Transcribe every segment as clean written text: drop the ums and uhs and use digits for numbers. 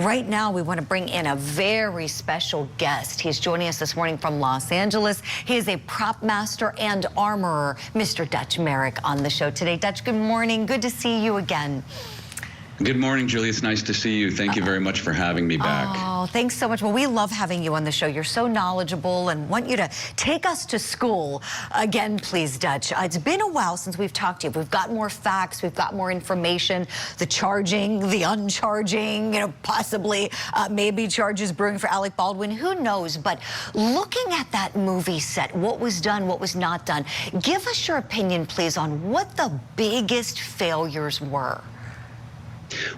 right now we want to bring in a very special guest. He's joining us this morning from Los Angeles. He is a prop master and armorer, Mr. Dutch Merrick, on the show today. Dutch, good morning. Good to see you again. Good morning, Julie. It's nice to see you. Thank you very much for having me back. Oh, thanks so much. Well, we love having you on the show. You're so knowledgeable and want you to take us to school again, please, Dutch. It's been a while since we've talked to you. We've got more facts. We've got more information. The charging, the uncharging, possibly maybe charges brewing for Alec Baldwin. Who knows? But looking at that movie set, what was done, what was not done, give us your opinion, please, on what the biggest failures were.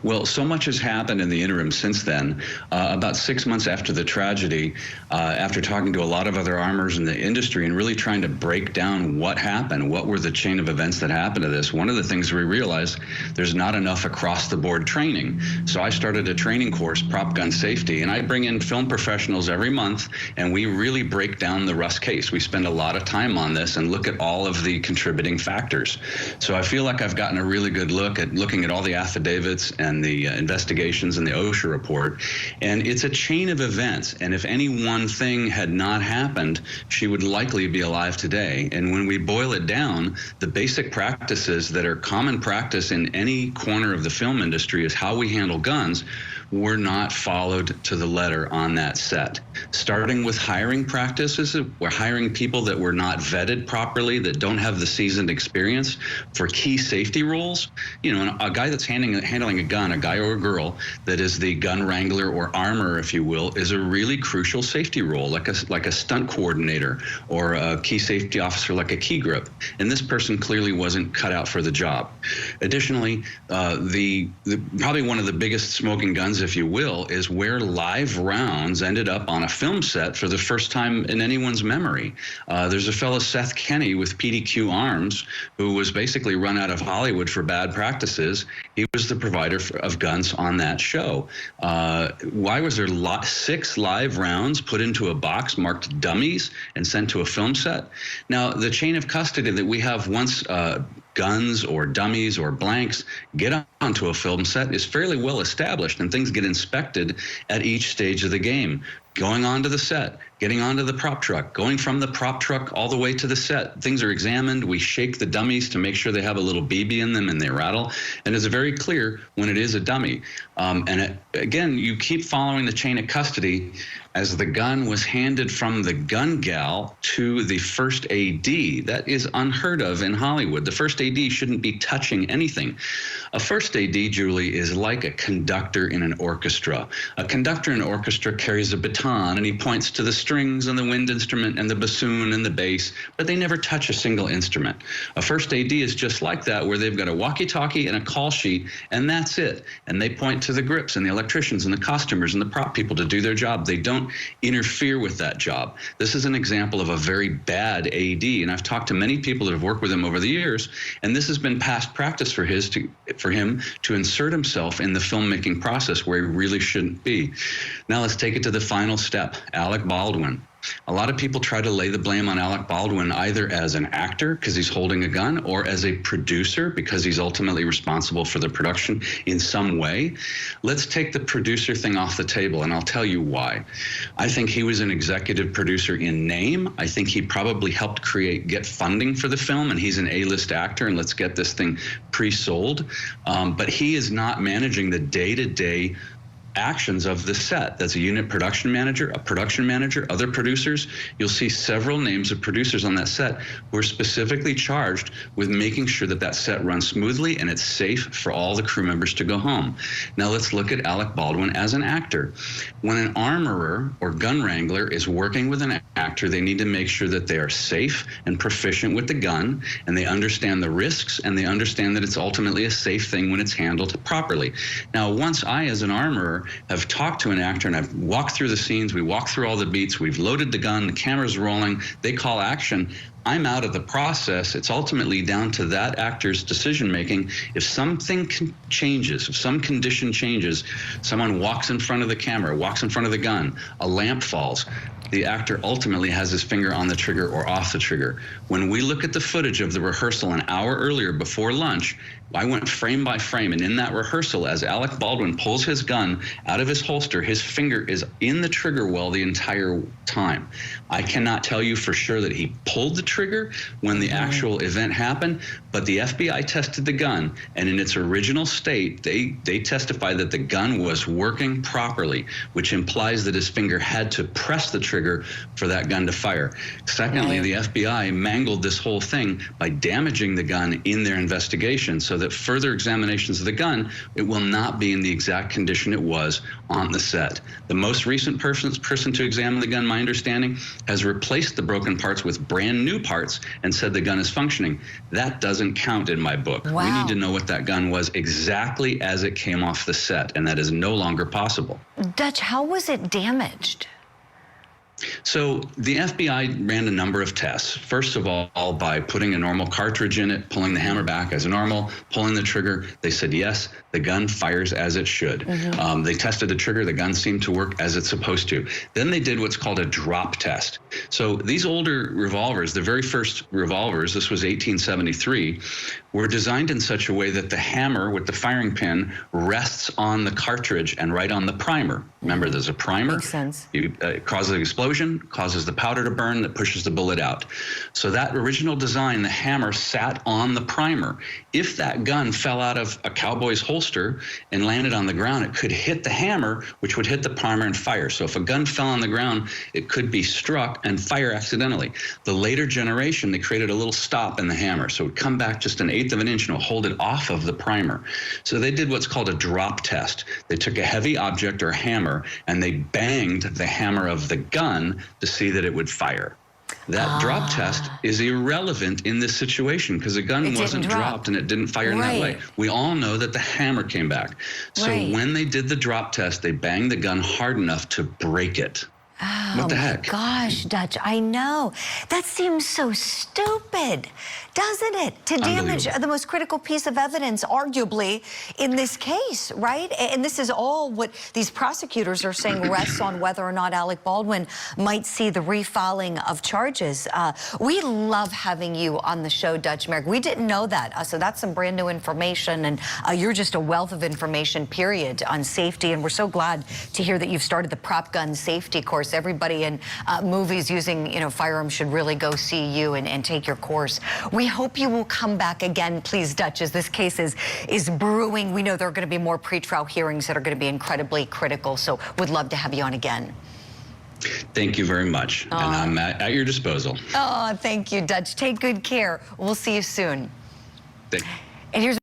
Well, so much has happened in the interim since then. About 6 months after the tragedy, after talking to a lot of other armorers in the industry and really trying to break down what happened, what were the chain of events that happened to this, one of the things we realized, there's not enough across-the-board training. So I started a training course, Prop Gun Safety, and I bring in film professionals every month, and we really break down the Russ case. We spend a lot of time on this and look at all of the contributing factors. So I feel like I've gotten a really good look at looking at all the affidavits and the investigations and the OSHA report. And it's a chain of events. And if any one thing had not happened, she would likely be alive today. And when we boil it down, the basic practices that are common practice in any corner of the film industry is how we handle guns were not followed to the letter on that set. Starting with hiring practices, we're hiring people that were not vetted properly, that don't have the seasoned experience for key safety roles. You know, a guy that's handling a gun, a guy or a girl that is the gun wrangler or armorer, if you will, is a really crucial safety role, like a stunt coordinator or a key safety officer like a key grip. And this person clearly wasn't cut out for the job. Additionally, probably one of the biggest smoking guns, if you will, is where live rounds ended up on a film set for the first time in anyone's memory. There's a fellow, Seth Kenny, with PDQ Arms, who was basically run out of Hollywood for bad practices. He was the provider of guns on that show. Why was there 6 live rounds put into a box marked dummies and sent to a film set? Now, the chain of custody that we have once guns or dummies or blanks get onto a film set is fairly well established, and things get inspected at each stage of the game. Going onto the set, getting onto the prop truck, going from the prop truck all the way to the set. Things are examined. We shake the dummies to make sure they have a little BB in them and they rattle. And it's very clear when it is a dummy. Again, you keep following the chain of custody as the gun was handed from the gun gal to the first AD. That is unheard of in Hollywood. The first AD shouldn't be touching anything. A first AD, Julie, is like a conductor in an orchestra. A conductor in an orchestra carries a baton and he points to the strings and the wind instrument and the bassoon and the bass, but they never touch a single instrument. A first AD is just like that, where they've got a walkie-talkie and a call sheet, and that's it. And they point to the grips and the electricians and the costumers and the prop people to do their job. They don't interfere with that job. This is an example of a very bad AD, and I've talked to many people that have worked with him over the years, and this has been past practice for him to insert himself in the filmmaking process where he really shouldn't be. Now let's take it to the final step, Alec Baldwin. A lot of people try to lay the blame on Alec Baldwin either as an actor because he's holding a gun or as a producer because he's ultimately responsible for the production in some way. Let's take the producer thing off the table, and I'll tell you why. I think he was an executive producer in name. I think he probably helped get funding for the film, and he's an A-list actor, and let's get this thing pre-sold. But he is not managing the day-to-day actions of the set. That's a unit production manager, other producers. You'll see several names of producers on that set who are specifically charged with making sure that that set runs smoothly and it's safe for all the crew members to go home. Now let's look at Alec Baldwin as an actor. When an armorer or gun wrangler is working with an actor, they need to make sure that they are safe and proficient with the gun, and they understand the risks, and they understand that it's ultimately a safe thing when it's handled properly. Now, once I, as an armorer, have talked to an actor and I've walked through the scenes, we walk through all the beats, we've loaded the gun, the camera's rolling, they call action, I'm out of the process. It's ultimately down to that actor's decision making. If something changes, if some condition changes, someone walks in front of the camera, walks in front of the gun, a lamp falls, the actor ultimately has his finger on the trigger or off the trigger. When we look at the footage of the rehearsal an hour earlier before lunch, I went frame by frame, and in that rehearsal, as Alec Baldwin pulls his gun out of his holster, his finger is in the trigger well the entire time. I cannot tell you for sure that he pulled the trigger when the actual event happened, but the FBI tested the gun, and in its original state, they testified that the gun was working properly, which implies that his finger had to press the trigger for that gun to fire. Secondly, the FBI mangled this whole thing by damaging the gun in their investigation, so that further examinations of the gun, it will not be in the exact condition it was on the set. The most recent person to examine the gun, my understanding, has replaced the broken parts with brand new parts and said the gun is functioning. That doesn't count in my book. Wow. We need to know what that gun was exactly as it came off the set, and that is no longer possible. Dutch, how was it damaged? So the FBI ran a number of tests. First of all, by putting a normal cartridge in it, pulling the hammer back as normal, pulling the trigger. They said, yes, the gun fires as it should. They tested the trigger. The gun seemed to work as it's supposed to. Then they did what's called a drop test. So these older revolvers, the very first revolvers, this was 1873, were designed in such a way that the hammer with the firing pin rests on the cartridge and right on the primer. Remember, there's a primer. Makes sense. It causes an explosion, causes the powder to burn, that pushes the bullet out. So that original design, the hammer sat on the primer. If that gun fell out of a cowboy's holster and landed on the ground, it could hit the hammer, which would hit the primer and fire. So if a gun fell on the ground, it could be struck and fire accidentally. The later generation, they created a little stop in the hammer, so it would come back just an eighth of an inch and it'll hold it off of the primer. So they did what's called a drop test. They took a heavy object or a hammer and they banged the hammer of the gun to see that it would fire. That drop test is irrelevant in this situation because the gun wasn't dropped and it didn't fire in that way. We all know that the hammer came back. So when they did the drop test, they banged the gun hard enough to break it. What the heck? Gosh, Dutch, I know. That seems so stupid, doesn't it? To damage the most critical piece of evidence, arguably, in this case, right? And this is all what these prosecutors are saying rests on whether or not Alec Baldwin might see the refiling of charges. We love having you on the show, Dutch Merrick. We didn't know that, so that's some brand new information, and you're just a wealth of information, period, on safety, and we're so glad to hear that you've started the prop gun safety course. Everybody in movies using, firearms should really go see you and take your course. We hope you will come back again, please, Dutch, as this case is brewing. We know there are going to be more pretrial hearings that are going to be incredibly critical, so would love to have you on again. Thank you very much, and I'm at your disposal. Oh, thank you, Dutch. Take good care. We'll see you soon. And here's